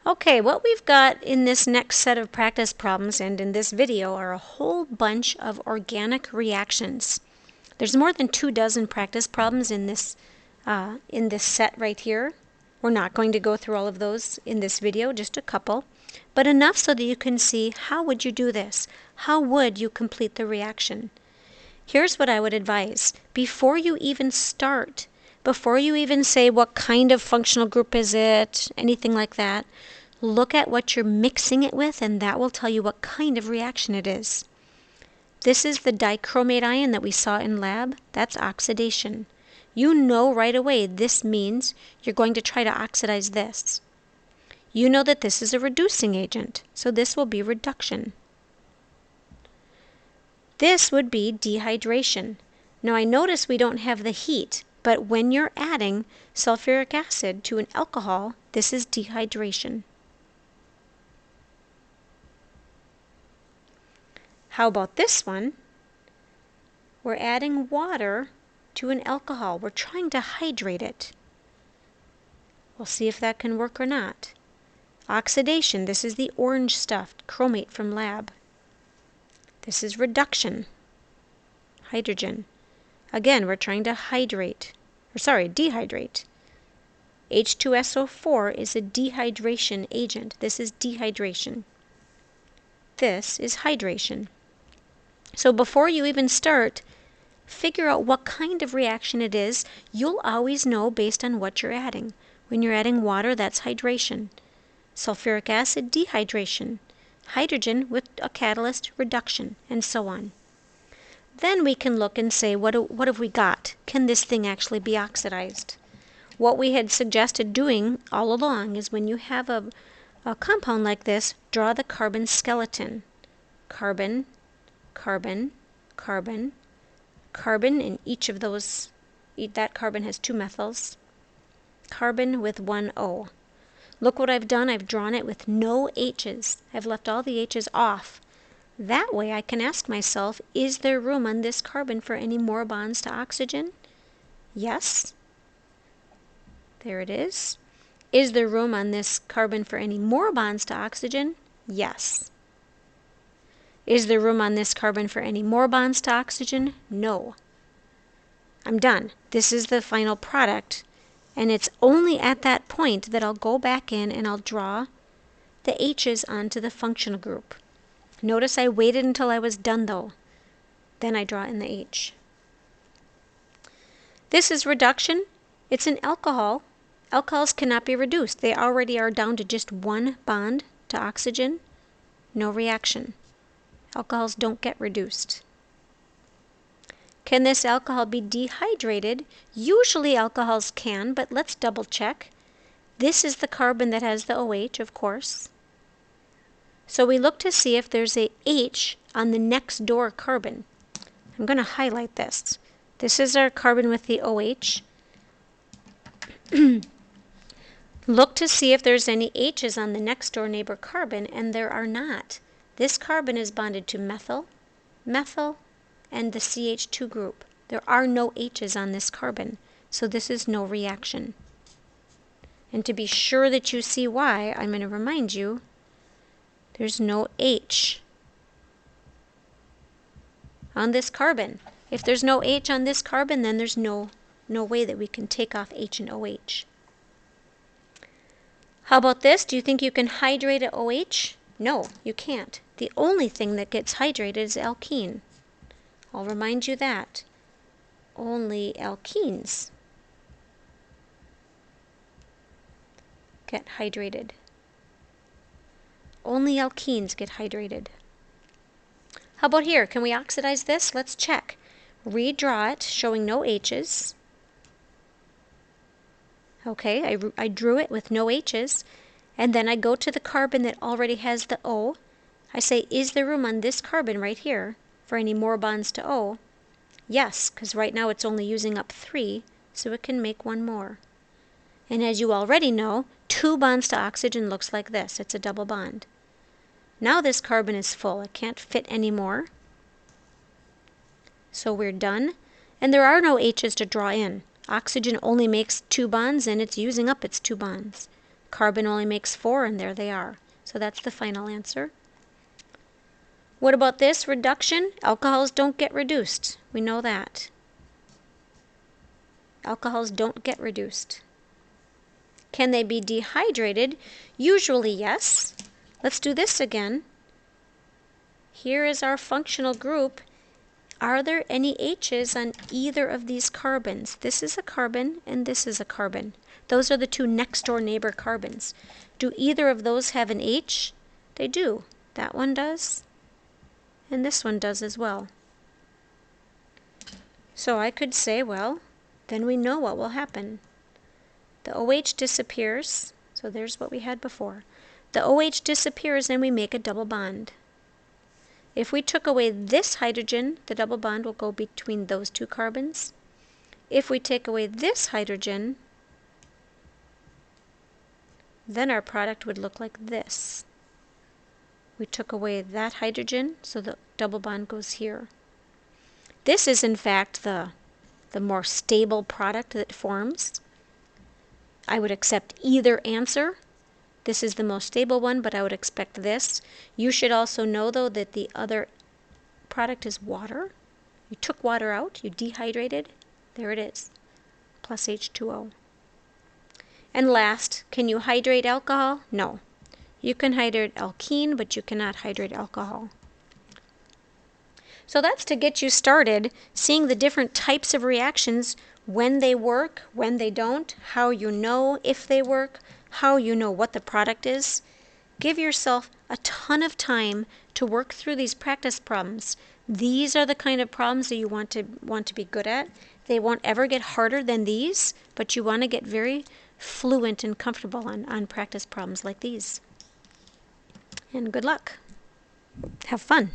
Okay, what we've got in this next set of practice problems and in this video are a whole bunch of organic reactions. There's more than 24 practice problems in this set right here. We're not going to go through all of those in this video, just a couple, but enough so that you can see how would you do this? How would you complete the reaction? Here's what I would advise. Before you even start, before you even say what kind of functional group is it, anything like that, look at what you're mixing it with, and that will tell you what kind of reaction it is. This is the dichromate ion that we saw in lab. That's oxidation. You know right away this means you're going to try to oxidize this. You know that this is a reducing agent, so this will be reduction. This would be dehydration. Now I notice we don't have the heat, but when you're adding sulfuric acid to an alcohol, this is dehydration. How about this one? We're adding water to an alcohol. We're trying to hydrate it. We'll see if that can work or not. Oxidation, this is the orange stuff, chromate from lab. This is reduction, hydrogen. Again, we're trying to dehydrate. H2SO4 is a dehydration agent. This is dehydration. This is hydration. So before you even start, figure out what kind of reaction it is. You'll always know based on what you're adding. When you're adding water, that's hydration. Sulfuric acid, dehydration. Hydrogen with a catalyst, reduction, and so on. Then we can look and say, what have we got? Can this thing actually be oxidized? What we had suggested doing all along is when you have a compound like this, draw the carbon skeleton. Carbon, carbon, carbon, carbon in each of those. That carbon has 2 methyls. Carbon with 1 O. Look what I've done. I've drawn it with no H's. I've left all the H's off. That way I can ask myself, is there room on this carbon for any more bonds to oxygen? Yes. There it is. Is there room on this carbon for any more bonds to oxygen? Yes. Is there room on this carbon for any more bonds to oxygen? No. I'm done. This is the final product. And it's only at that point that I'll go back in and I'll draw the H's onto the functional group. Notice I waited until I was done though. Then I draw in the H. This is reduction. It's an alcohol. Alcohols cannot be reduced. They already are down to just 1 bond to oxygen. No reaction. Alcohols don't get reduced. Can this alcohol be dehydrated? Usually alcohols can, but let's double check. This is the carbon that has the OH, of course. So we look to see if there's a H on the next door carbon. I'm going to highlight this. This is our carbon with the OH. Look to see if there's any H's on the next door neighbor carbon, and there are not. This carbon is bonded to methyl, methyl, and the CH2 group. There are no H's on this carbon, so this is no reaction. And to be sure that you see why, I'm going to remind you, there's no H on this carbon. If there's no H on this carbon, then there's no way that we can take off H and OH. How about this? Do you think you can hydrate an OH? No, you can't. The only thing that gets hydrated is alkene. I'll remind you that. Only alkenes get hydrated. Only alkenes get hydrated. How about here? Can we oxidize this? Let's check. Redraw it, showing no H's. Okay, I drew it with no H's. And then I go to the carbon that already has the O. I say, is there room on this carbon right here for any more bonds to O? Yes, because right now it's only using up 3, so it can make 1 more. And as you already know, 2 bonds to oxygen looks like this. It's a double bond. Now this carbon is full. It can't fit any more. So we're done. And there are no H's to draw in. Oxygen only makes 2 bonds, and it's using up its 2 bonds. Carbon only makes 4, and there they are. So that's the final answer. What about this? Reduction? Alcohols don't get reduced. We know that. Alcohols don't get reduced. Can they be dehydrated? Usually, yes. Let's do this again. Here is our functional group. Are there any H's on either of these carbons? This is a carbon and this is a carbon. Those are the two next door neighbor carbons. Do either of those have an H? They do. That one does, and this one does as well. So I could say, well, then we know what will happen. The OH disappears, so there's what we had before. The OH disappears and we make a double bond. If we took away this hydrogen, the double bond will go between those two carbons. If we take away this hydrogen, then our product would look like this. We took away that hydrogen, so the double bond goes here. This is in fact the more stable product that forms. I would accept either answer. This is the most stable one, but I would expect this. You should also know, though, that the other product is water. You took water out, you dehydrated. There it is, plus H2O. And last, can you hydrate alcohol? No. You can hydrate alkene, but you cannot hydrate alcohol. So that's to get you started seeing the different types of reactions, when they work, when they don't, how you know if they work, how you know what the product is. Give yourself a ton of time to work through these practice problems. These are the kind of problems that you want to be good at. They won't ever get harder than these, but you want to get very fluent and comfortable on practice problems like these. And good luck. Have fun.